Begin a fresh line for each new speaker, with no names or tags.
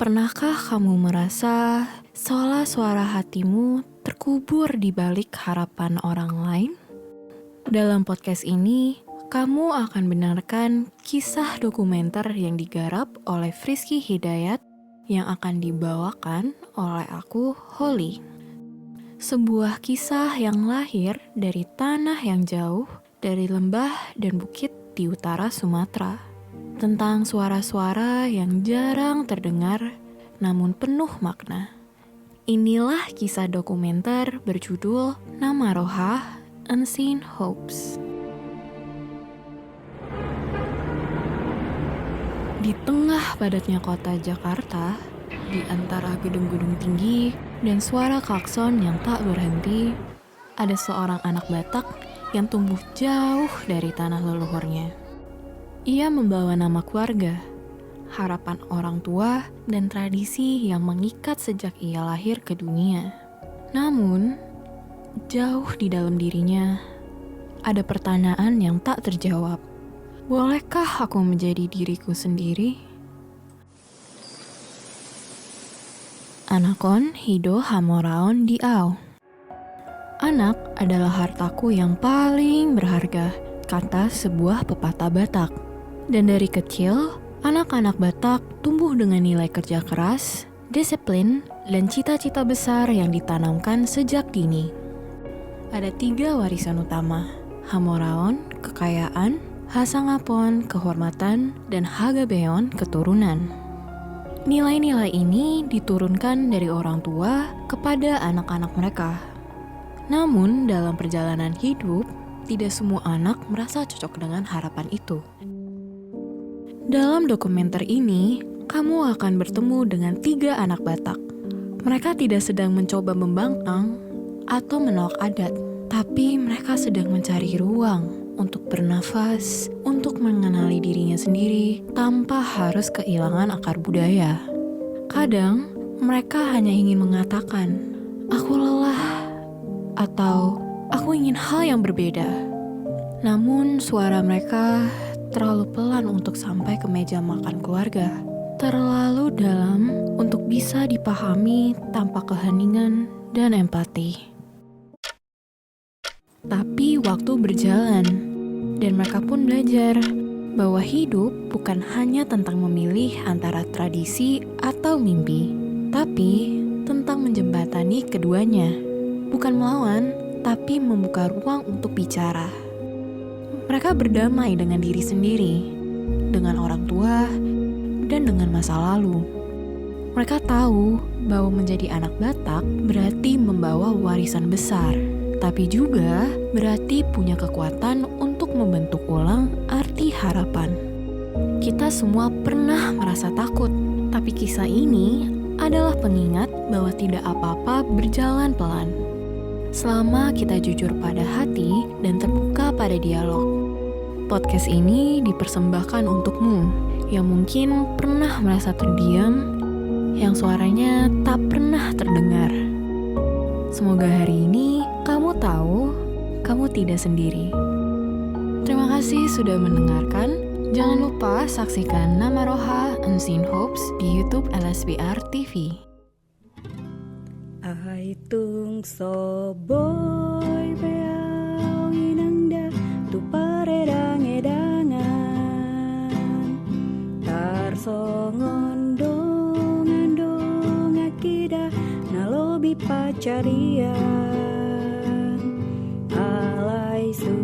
Pernahkah kamu merasa seolah suara hatimu terkubur di balik harapan orang lain? Dalam podcast ini, kamu akan mendengarkan kisah dokumenter yang digarap oleh Frizky Hidayat yang akan dibawakan oleh aku, Holly. Sebuah kisah yang lahir dari tanah yang jauh, dari lembah dan bukit di utara Sumatera. Tentang suara-suara yang jarang terdengar, namun penuh makna. Inilah kisah dokumenter berjudul Nama Roha, Unseen Hopes. Di tengah padatnya kota Jakarta, di antara gedung-gedung tinggi dan suara klakson yang tak berhenti, ada seorang anak Batak yang tumbuh jauh dari tanah leluhurnya. Ia membawa nama keluarga, harapan orang tua, dan tradisi yang mengikat sejak ia lahir ke dunia. Namun, jauh di dalam dirinya, ada pertanyaan yang tak terjawab. Bolehkah aku menjadi diriku sendiri? Anakon hido hamoraon diau. Anak adalah hartaku yang paling berharga, kata sebuah pepatah Batak. Dan dari kecil, anak-anak Batak tumbuh dengan nilai kerja keras, disiplin, dan cita-cita besar yang ditanamkan sejak dini. Ada 3 warisan utama, Hamoraon, kekayaan, Hasangapon, kehormatan, dan Hagabeon, keturunan. Nilai-nilai ini diturunkan dari orang tua kepada anak-anak mereka. Namun, dalam perjalanan hidup, tidak semua anak merasa cocok dengan harapan itu. Dalam dokumenter ini, kamu akan bertemu dengan 3 anak Batak. Mereka tidak sedang mencoba membangkang atau menolak adat, tapi mereka sedang mencari ruang untuk bernafas, untuk mengenali dirinya sendiri tanpa harus kehilangan akar budaya. Kadang, mereka hanya ingin mengatakan, "Aku lelah," atau "Aku ingin hal yang berbeda." Namun, suara mereka terlalu pelan untuk sampai ke meja makan keluarga. Terlalu dalam untuk bisa dipahami tanpa keheningan dan empati. Tapi waktu berjalan, dan mereka pun belajar bahwa hidup bukan hanya tentang memilih antara tradisi atau mimpi, tapi tentang menjembatani keduanya. Bukan melawan, tapi membuka ruang untuk bicara. Mereka berdamai dengan diri sendiri, dengan orang tua, dan dengan masa lalu. Mereka tahu bahwa menjadi anak Batak berarti membawa warisan besar, tapi juga berarti punya kekuatan untuk membentuk ulang arti harapan. Kita semua pernah merasa takut, tapi kisah ini adalah pengingat bahwa tidak apa-apa berjalan pelan. Selama kita jujur pada hati dan terbuka pada dialog. Podcast ini dipersembahkan untukmu yang mungkin pernah merasa terdiam, yang suaranya tak pernah terdengar. Semoga hari ini kamu tahu kamu tidak sendiri. Terima kasih sudah mendengarkan. Jangan lupa saksikan Nama Roha, Unseen Hopes di YouTube LSBR TV.
Aitung soboy beau inangda tu paredang edangan tarsongon dong akida nalobi pacarian alai su